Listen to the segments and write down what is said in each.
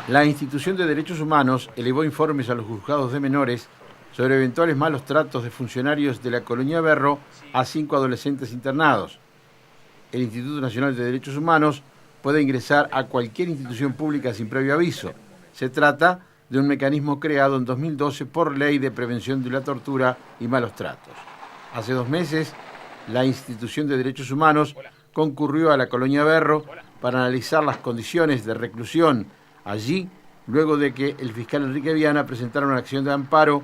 La Institución de Derechos Humanos elevó informes a los juzgados de menores sobre eventuales malos tratos de funcionarios de la Colonia Berro a 5 adolescentes internados. El Instituto Nacional de Derechos Humanos puede ingresar a cualquier institución pública sin previo aviso. Se trata de un mecanismo creado en 2012 por Ley de Prevención de la Tortura y Malos Tratos. Hace 2 meses, la Institución de Derechos Humanos concurrió a la Colonia Berro para analizar las condiciones de reclusión allí, luego de que el fiscal Enrique Viana presentara una acción de amparo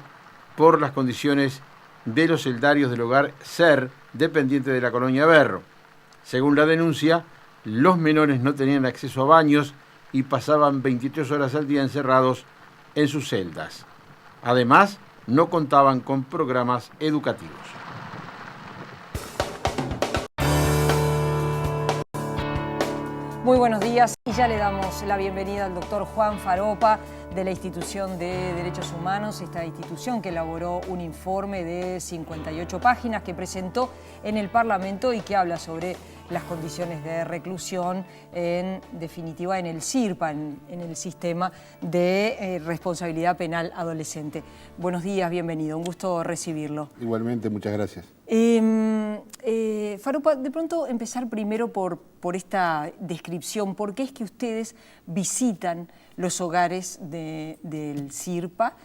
por las condiciones de los celdarios del hogar SER, dependiente de la Colonia Berro. Según la denuncia, los menores no tenían acceso a baños y pasaban 23 horas al día encerrados en sus celdas. Además, no contaban con programas educativos. Muy buenos días y ya le damos la bienvenida al doctor Juan Faropa de la Institución de Derechos Humanos, esta institución que elaboró un informe de 58 páginas que presentó en el Parlamento y que habla sobre las condiciones de reclusión, en definitiva en el CIRPA, en el sistema de responsabilidad penal adolescente. Buenos días, bienvenido, un gusto recibirlo. Igualmente, muchas gracias. Faropa, de pronto empezar primero por esta descripción. ¿Por qué es que ustedes visitan los hogares del CIRPA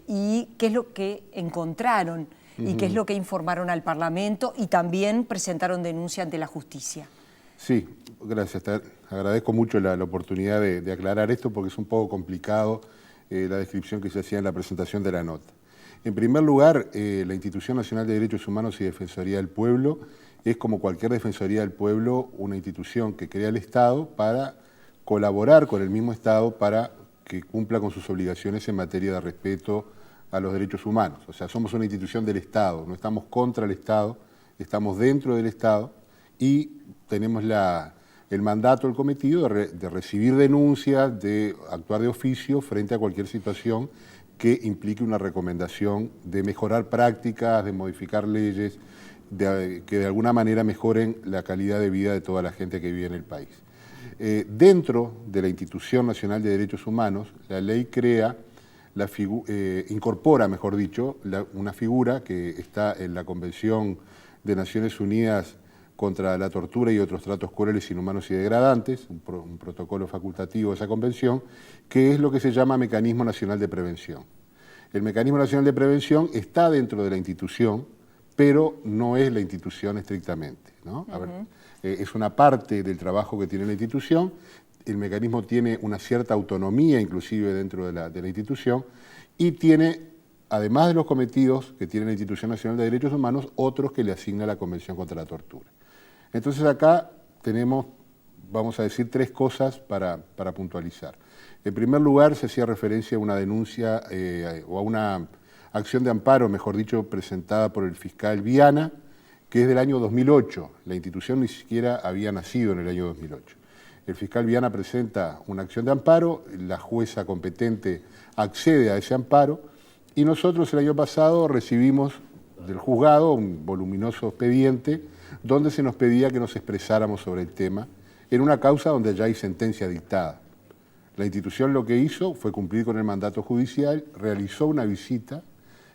y qué es lo que encontraron y qué es lo que informaron al Parlamento y también presentaron denuncia ante la justicia? Sí, gracias. Te agradezco mucho la oportunidad de aclarar esto porque es un poco complicado la descripción que se hacía en la presentación de la nota. En primer lugar, la Institución Nacional de Derechos Humanos y Defensoría del Pueblo es, como cualquier Defensoría del Pueblo, una institución que crea el Estado para colaborar con el mismo Estado para que cumpla con sus obligaciones en materia de respeto a los derechos humanos. O sea, somos una institución del Estado, no estamos contra el Estado, estamos dentro del Estado y tenemos el mandato, el cometido de recibir denuncias, de actuar de oficio frente a cualquier situación que implique una recomendación de mejorar prácticas, de modificar leyes, que de alguna manera mejoren la calidad de vida de toda la gente que vive en el país. Dentro de la Institución Nacional de Derechos Humanos, la ley crea, incorpora, mejor dicho, una figura que está en la Convención de Naciones Unidas contra la tortura y otros tratos crueles, inhumanos y degradantes, un protocolo facultativo de esa convención, que es lo que se llama Mecanismo Nacional de Prevención. El Mecanismo Nacional de Prevención está dentro de la institución, pero no es la institución estrictamente, ¿no? A ver, es una parte del trabajo que tiene la institución. El mecanismo tiene una cierta autonomía, inclusive dentro de la institución, y tiene, además de los cometidos que tiene la Institución Nacional de Derechos Humanos, otros que le asigna la Convención contra la Tortura. Entonces acá tenemos, vamos a decir, 3 cosas para puntualizar. En primer lugar, se hacía referencia a una denuncia o a una acción de amparo, mejor dicho, presentada por el fiscal Viana, que es del año 2008. La institución ni siquiera había nacido en el año 2008. El fiscal Viana presenta una acción de amparo, la jueza competente accede a ese amparo y nosotros el año pasado recibimos del juzgado un voluminoso expediente donde se nos pedía que nos expresáramos sobre el tema en una causa donde ya hay sentencia dictada. La institución lo que hizo fue cumplir con el mandato judicial, realizó una visita,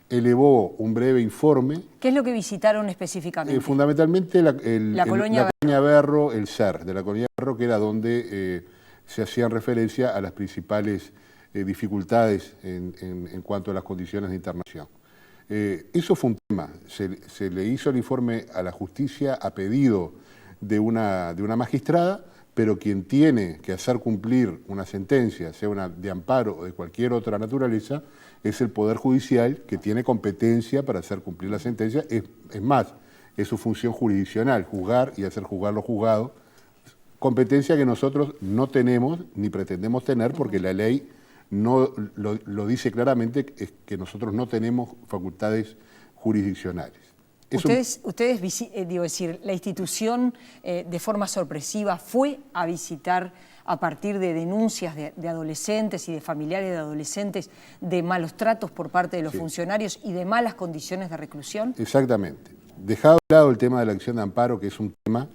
elevó un breve informe. ¿Qué es lo que visitaron específicamente? Fundamentalmente la Colonia Berro, el SER, de la Colonia Berro, que era donde se hacían referencia a las principales dificultades en cuanto a las condiciones de internación. Eso fue un tema. Se le hizo el informe a la justicia a pedido de una magistrada, pero quien tiene que hacer cumplir una sentencia, sea una de amparo o de cualquier otra naturaleza, es el Poder Judicial, que tiene competencia para hacer cumplir la sentencia. Es más, es su función jurisdiccional, juzgar y hacer juzgar los juzgados, competencia que nosotros no tenemos ni pretendemos tener porque la ley no lo dice claramente, es que nosotros no tenemos facultades jurisdiccionales. La institución de forma sorpresiva fue a visitar a partir de denuncias de adolescentes y de familiares de adolescentes de malos tratos por parte de los funcionarios y de malas condiciones de reclusión. Exactamente. Dejado de lado el tema de la acción de amparo, que es un tema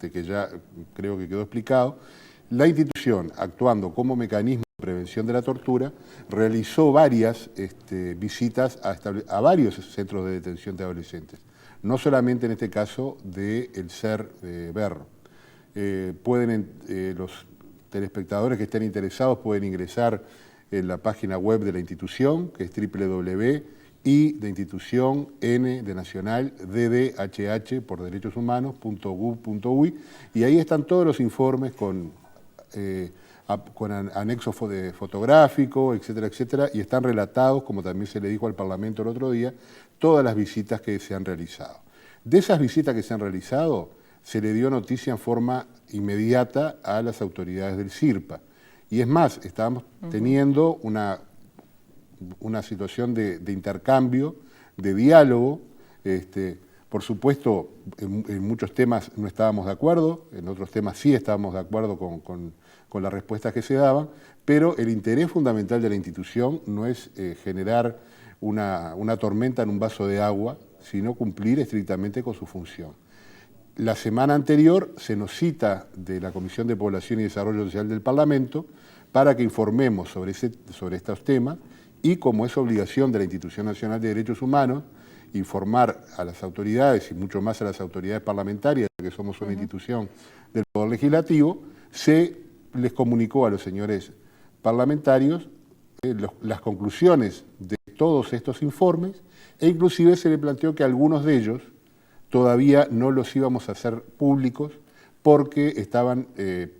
que ya creo que quedó explicado, la institución, actuando como mecanismo Prevención de la Tortura, realizó varias visitas a varios centros de detención de adolescentes, no solamente en este caso del SER Berro. Los telespectadores que estén interesados pueden ingresar en la página web de la institución, que es www.i de institución n de nacional ddhh por derechos humanos.gov.uy, y ahí están todos los informes con anexo fotográfico, etcétera, etcétera, y están relatados, como también se le dijo al Parlamento el otro día, todas las visitas que se han realizado. De esas visitas que se han realizado, se le dio noticia en forma inmediata a las autoridades del CIRPA. Y es más, estábamos teniendo una situación de intercambio, de diálogo. Por supuesto, en muchos temas no estábamos de acuerdo, en otros temas sí estábamos de acuerdo con las respuestas que se daban, pero el interés fundamental de la institución no es generar una tormenta en un vaso de agua, sino cumplir estrictamente con su función. La semana anterior se nos cita de la Comisión de Población y Desarrollo Social del Parlamento para que informemos sobre estos temas, y como es obligación de la Institución Nacional de Derechos Humanos informar a las autoridades y mucho más a las autoridades parlamentarias, que somos una institución del Poder Legislativo, se les comunicó a los señores parlamentarios las conclusiones de todos estos informes, e inclusive se le planteó que algunos de ellos todavía no los íbamos a hacer públicos porque estaban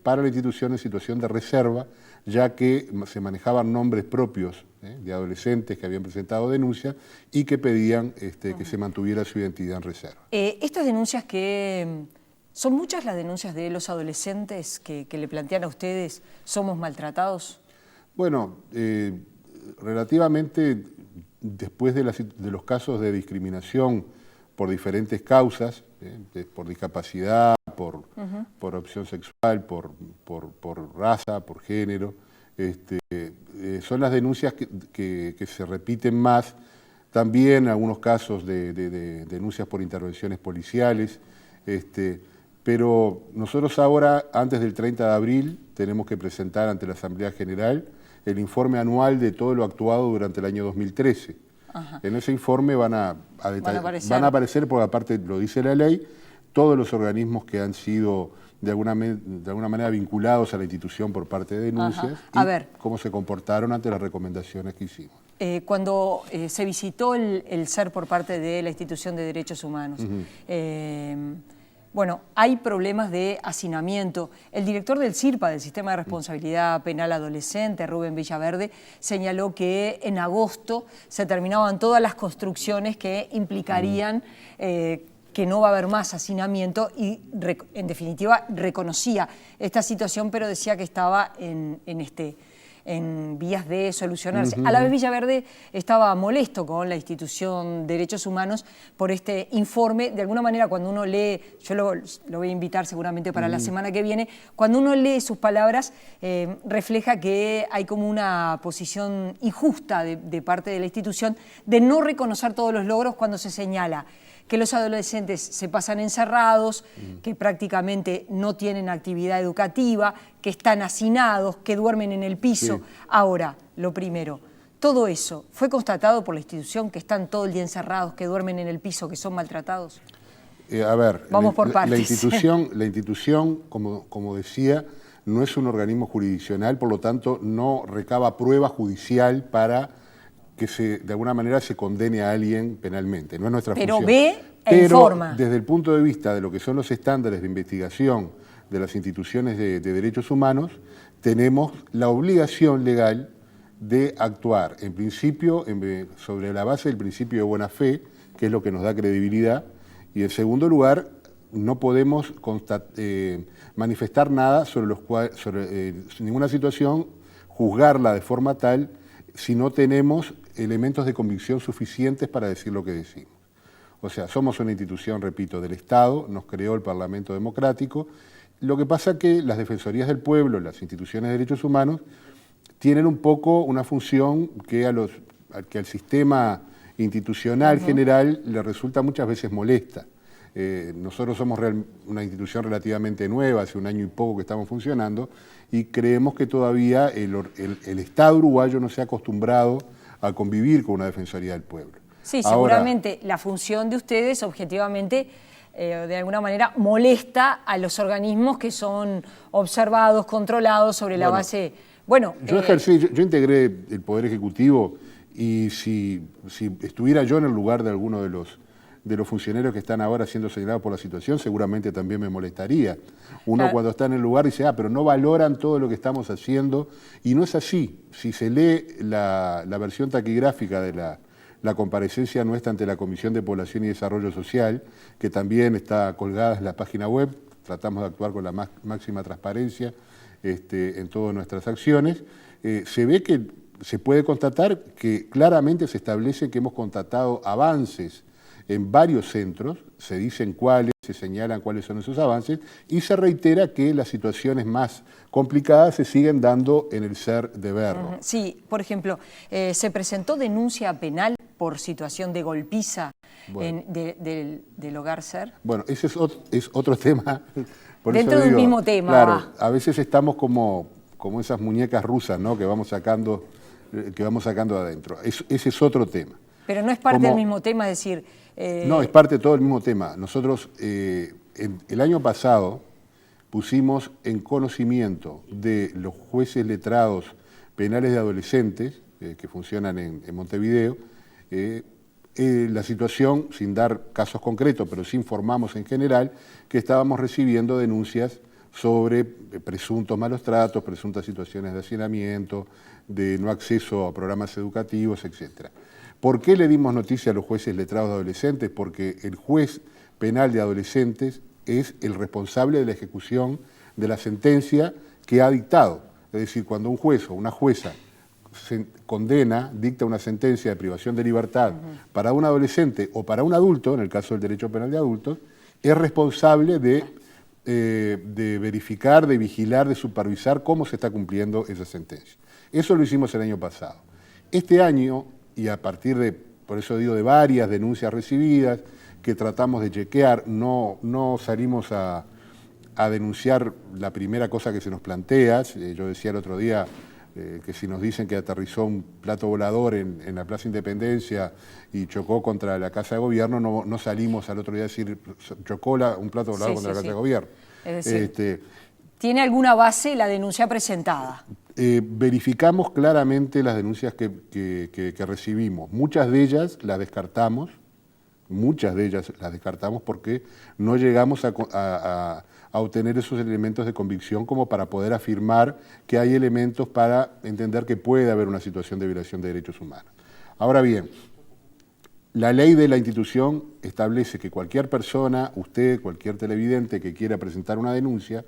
para la institución en situación de reserva, ya que se manejaban nombres propios de adolescentes que habían presentado denuncias y que pedían que se mantuviera su identidad en reserva. Estas denuncias ¿son muchas las denuncias de los adolescentes que le plantean a ustedes somos maltratados? Bueno, relativamente después de los casos de discriminación por diferentes causas, por discapacidad, por opción sexual, por raza, por género, son las denuncias que se repiten más. También algunos casos de denuncias por intervenciones policiales, pero nosotros ahora, antes del 30 de abril, tenemos que presentar ante la Asamblea General el informe anual de todo lo actuado durante el año 2013. Ajá. En ese informe van a aparecer, porque aparte lo dice la ley, todos los organismos que han sido de alguna manera vinculados a la institución por parte de denuncias. Ajá. Y cómo se comportaron ante las recomendaciones que hicimos. Cuando se visitó el SER por parte de la Institución de Derechos Humanos, bueno, hay problemas de hacinamiento. El director del CIRPA, del Sistema de Responsabilidad Penal Adolescente, Rubén Villaverde, señaló que en agosto se terminaban todas las construcciones que implicarían que no va a haber más hacinamiento y, en definitiva, reconocía esta situación, pero decía que estaba en vías de solucionarse. A la vez Villaverde estaba molesto con la Institución de Derechos Humanos por este informe. De alguna manera, cuando uno lee, yo lo voy a invitar seguramente para la semana que viene, cuando uno lee sus palabras, refleja que hay como una posición injusta de parte de la institución de no reconocer todos los logros cuando se señala que los adolescentes se pasan encerrados, que prácticamente no tienen actividad educativa, que están hacinados, que duermen en el piso. Sí. Ahora, lo primero, todo eso, ¿fue constatado por la institución que están todo el día encerrados, que duermen en el piso, que son maltratados? Vamos por partes. La institución, como decía, no es un organismo jurisdiccional, por lo tanto no recaba prueba judicial para que de alguna manera se condene a alguien penalmente, no es nuestra función. Pero informa. Desde el punto de vista de lo que son los estándares de investigación de las instituciones de derechos humanos, tenemos la obligación legal de actuar, en principio, sobre la base del principio de buena fe, que es lo que nos da credibilidad, y en segundo lugar, no podemos manifestar nada sobre ninguna situación, juzgarla de forma tal si no tenemos elementos de convicción suficientes para decir lo que decimos. O sea, somos una institución, repito, del Estado, nos creó el Parlamento Democrático. Lo que pasa es que las Defensorías del Pueblo, las instituciones de derechos humanos, tienen un poco una función que al sistema institucional general le resulta muchas veces molesta. Nosotros somos una institución relativamente nueva, hace un año y poco que estamos funcionando, y creemos que todavía el Estado uruguayo no se ha acostumbrado a convivir con una Defensoría del Pueblo. Sí, seguramente la función de ustedes objetivamente de alguna manera molesta a los organismos que son observados, controlados sobre la base... Bueno, yo integré el Poder Ejecutivo y si estuviera yo en el lugar de alguno de los funcionarios que están ahora siendo señalados por la situación, seguramente también me molestaría. Uno claro. Cuando está en el lugar dice, pero no valoran todo lo que estamos haciendo, y no es así. Si se lee la versión taquigráfica de la comparecencia nuestra ante la Comisión de Población y Desarrollo Social, que también está colgada en la página web, tratamos de actuar con la máxima transparencia en todas nuestras acciones, se ve que se puede constatar que claramente se establece que hemos constatado avances en varios centros, se dicen cuáles, se señalan cuáles son esos avances, y se reitera que las situaciones más complicadas se siguen dando en el SER de Berro. Sí, por ejemplo, se presentó denuncia penal por situación de golpiza del hogar SER. Bueno, ese es otro tema. Por dentro del mismo tema. Claro, a veces estamos como esas muñecas rusas, ¿no? que vamos sacando adentro. Ese es otro tema. Pero no es parte del mismo tema, es decir... No, es parte de todo el mismo tema. Nosotros el año pasado pusimos en conocimiento de los jueces letrados penales de adolescentes que funcionan en Montevideo, la situación, sin dar casos concretos, pero sí informamos en general que estábamos recibiendo denuncias sobre presuntos malos tratos, presuntas situaciones de hacinamiento, de no acceso a programas educativos, etc. ¿Por qué le dimos noticia a los jueces letrados de adolescentes? Porque el juez penal de adolescentes es el responsable de la ejecución de la sentencia que ha dictado. Es decir, cuando un juez o una jueza condena, dicta una sentencia de privación de libertad para un adolescente o para un adulto, en el caso del derecho penal de adultos, es responsable de verificar, de vigilar, de supervisar cómo se está cumpliendo esa sentencia. Eso lo hicimos el año pasado. Este año, y a partir de, por eso digo, de varias denuncias recibidas, que tratamos de chequear, no salimos a denunciar la primera cosa que se nos plantea. Yo decía el otro día que si nos dicen que aterrizó un plato volador en la Plaza Independencia y chocó contra la Casa de Gobierno, no salimos al otro día a decir chocó un plato volador contra la Casa de Gobierno. Es decir, ¿tiene alguna base la denuncia presentada? Verificamos claramente las denuncias que recibimos. Muchas de ellas las descartamos porque no llegamos a obtener esos elementos de convicción como para poder afirmar que hay elementos para entender que puede haber una situación de violación de derechos humanos. Ahora bien, la ley de la institución establece que cualquier persona, usted, cualquier televidente que quiera presentar una denuncia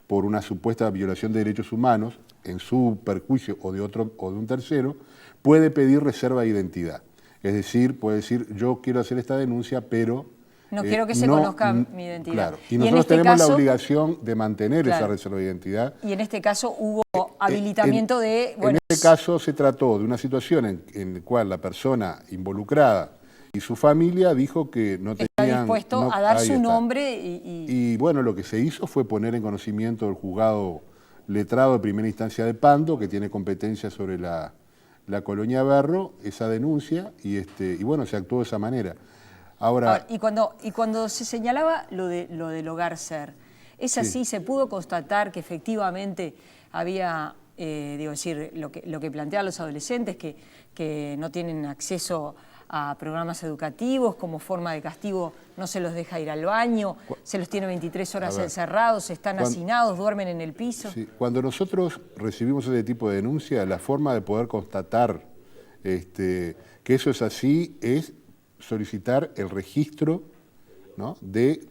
por una supuesta violación de derechos humanos en su perjuicio o de un tercero, puede pedir reserva de identidad. Es decir, puede decir, yo quiero hacer esta denuncia, pero... No quiero que se conozca mi identidad. Claro, y nosotros tenemos la obligación de mantener esa reserva de identidad. Y en este caso hubo habilitamiento de... En este caso se trató de una situación en la cual la persona involucrada y su familia dijo que no tenían... Está dispuesto a dar su nombre y bueno, lo que se hizo fue poner en conocimiento del juzgado letrado de primera instancia de Pando, que tiene competencia sobre la colonia Berro, esa denuncia, y bueno, se actuó de esa manera. Ahora, y cuando se señalaba lo del hogar SER, ¿es así? ¿Se pudo constatar que efectivamente había, lo que plantean los adolescentes, que no tienen acceso a programas educativos, como forma de castigo no se los deja ir al baño, se los tiene 23 horas encerrados, están hacinados, duermen en el piso? Sí. Cuando nosotros recibimos ese tipo de denuncia, la forma de poder constatar que eso es así es solicitar el registro, ¿no?, de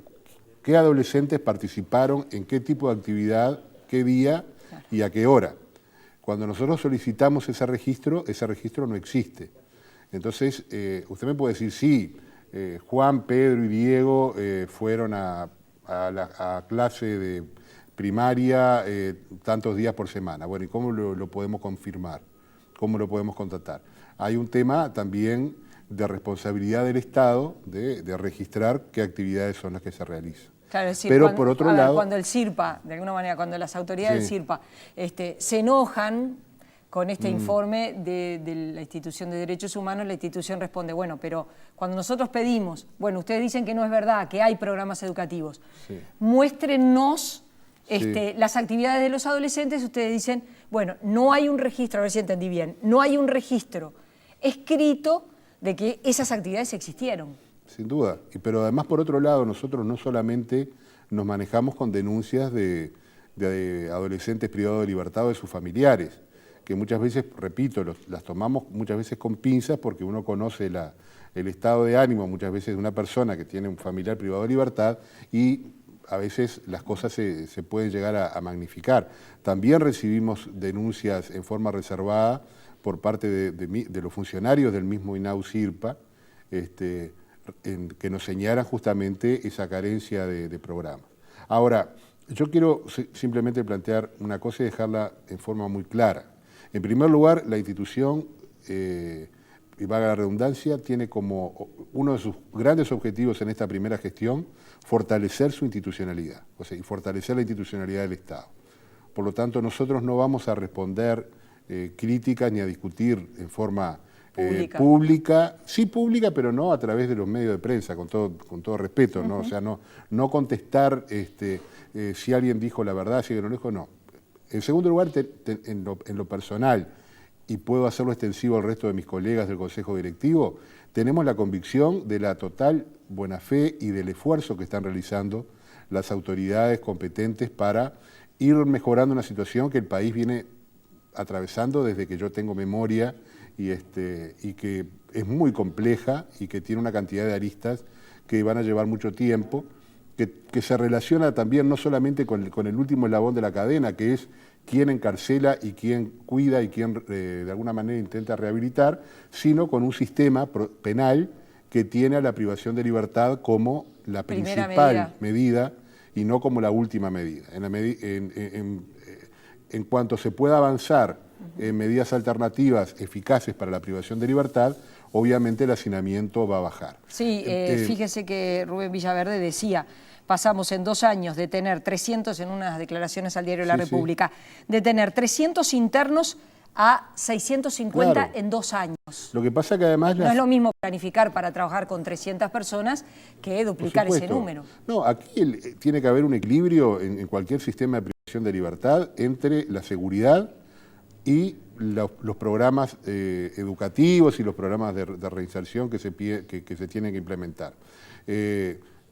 qué adolescentes participaron, en qué tipo de actividad, qué día y a qué hora. Cuando nosotros solicitamos ese registro no existe. Entonces, usted me puede decir, sí, Juan, Pedro y Diego fueron a clase de primaria tantos días por semana. Bueno, ¿y cómo lo podemos confirmar? ¿Cómo lo podemos constatar? Hay un tema también de responsabilidad del Estado de registrar qué actividades son las que se realizan. Claro, es decir, pero cuando, por otro lado, cuando el CIRPA, de alguna manera, cuando las autoridades del CIRPA se enojan con este informe de la Institución de Derechos Humanos, la institución responde, bueno, pero cuando nosotros pedimos, bueno, ustedes dicen que no es verdad, que hay programas educativos, muéstrennos las actividades de los adolescentes, ustedes dicen, bueno, no hay un registro, a ver si entendí bien, no hay un registro escrito de que esas actividades existieron. Sin duda, pero además por otro lado nosotros no solamente nos manejamos con denuncias de adolescentes privados de libertad o de sus familiares, que muchas veces, repito, las tomamos muchas veces con pinzas porque uno conoce el estado de ánimo muchas veces de una persona que tiene un familiar privado de libertad y a veces las cosas se pueden llegar a magnificar. También recibimos denuncias en forma reservada por parte de los funcionarios del mismo INAU-CIRPA, que nos señalan justamente esa carencia de programas. Ahora, yo quiero simplemente plantear una cosa y dejarla en forma muy clara. En primer lugar, la institución, y valga la redundancia, tiene como uno de sus grandes objetivos en esta primera gestión fortalecer su institucionalidad, o sea, y fortalecer la institucionalidad del Estado. Por lo tanto, nosotros no vamos a responder críticas ni a discutir en forma pública, sí pública, pero no a través de los medios de prensa, con todo respeto, ¿no? O sea, no contestar si alguien dijo la verdad, si alguien no lo dijo, no. En segundo lugar, en lo personal, y puedo hacerlo extensivo al resto de mis colegas del Consejo Directivo, tenemos la convicción de la total buena fe y del esfuerzo que están realizando las autoridades competentes para ir mejorando una situación que el país viene atravesando desde que yo tengo memoria y que es muy compleja y que tiene una cantidad de aristas que van a llevar mucho tiempo, que se relaciona también no solamente con el último eslabón de la cadena, que es quién encarcela y quién cuida y quién de alguna manera intenta rehabilitar, sino con un sistema penal que tiene a la privación de libertad como la principal medida y no como la última medida. En cuanto se pueda avanzar en medidas alternativas eficaces para la privación de libertad, obviamente el hacinamiento va a bajar. Sí, fíjese que Rubén Villaverde decía, pasamos en 2 años de tener 300, en unas declaraciones al Diario de la República, de tener 300 internos a 650 en 2 años. Lo que pasa que además... No es lo mismo planificar para trabajar con 300 personas que duplicar ese número. No, aquí tiene que haber un equilibrio en cualquier sistema de privación de libertad entre la seguridad y los programas educativos y los programas de reinserción que se tienen que implementar.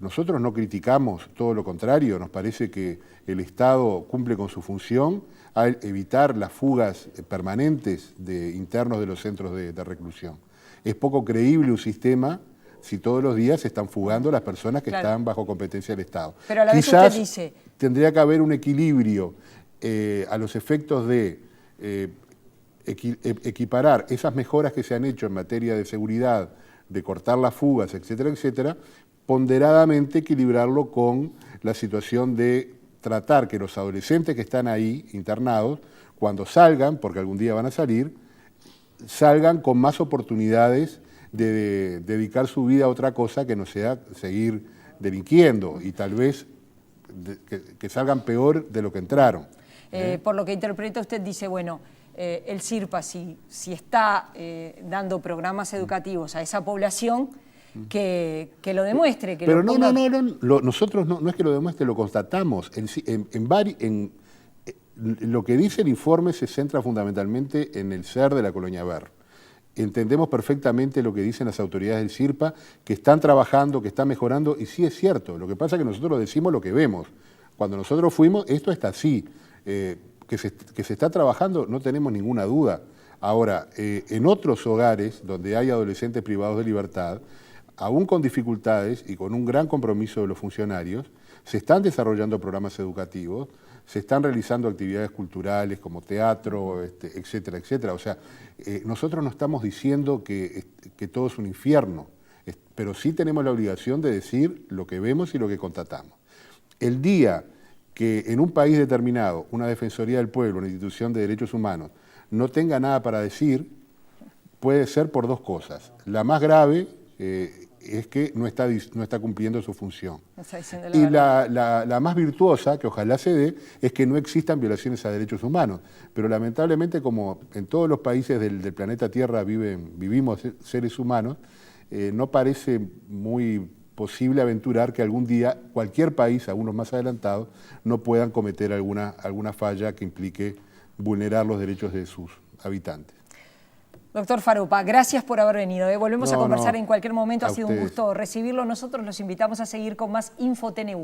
Nosotros no criticamos, todo lo contrario, nos parece que el Estado cumple con su función al evitar las fugas permanentes de internos de los centros de reclusión. Es poco creíble un sistema si todos los días se están fugando las personas que están bajo competencia del Estado. Pero a la vez usted dice... tendría que haber un equilibrio a los efectos de equiparar esas mejoras que se han hecho en materia de seguridad, de cortar las fugas, etcétera, etcétera, ponderadamente equilibrarlo con la situación de tratar que los adolescentes que están ahí internados, cuando salgan, porque algún día van a salir, salgan con más oportunidades de dedicar su vida a otra cosa que no sea seguir delinquiendo y tal vez que salgan peor de lo que entraron. Por lo que interpreta usted dice, bueno, el CIRPA si está dando programas educativos a esa población, que lo demuestre. Que pero lo ponga... nosotros no es que lo demuestre, lo constatamos. Lo que dice el informe se centra fundamentalmente en el ser de la Colonia Berro. Entendemos perfectamente lo que dicen las autoridades del CIRPA, que están trabajando, que están mejorando, y sí es cierto. Lo que pasa es que nosotros decimos lo que vemos. Cuando nosotros fuimos, esto está así. Que se está trabajando, no tenemos ninguna duda. Ahora, en otros hogares donde hay adolescentes privados de libertad, aún con dificultades y con un gran compromiso de los funcionarios, se están desarrollando programas educativos, se están realizando actividades culturales como teatro, etcétera, etcétera. O sea, nosotros no estamos diciendo que todo es un infierno, pero sí tenemos la obligación de decir lo que vemos y lo que constatamos. El día que en un país determinado una Defensoría del Pueblo, una institución de derechos humanos, no tenga nada para decir, puede ser por dos cosas. La más grave es que no está cumpliendo su función. Y la más virtuosa, que ojalá se dé, es que no existan violaciones a derechos humanos. Pero lamentablemente, como en todos los países del planeta Tierra vivimos seres humanos, no parece muy posible aventurar que algún día cualquier país, algunos más adelantados, no puedan cometer alguna falla que implique vulnerar los derechos de sus habitantes. Doctor Faropa, gracias por haber venido. Volvemos a conversar en cualquier momento. Ha sido un ustedes. gusto recibirlo. Nosotros los invitamos a seguir con más InfoTNU.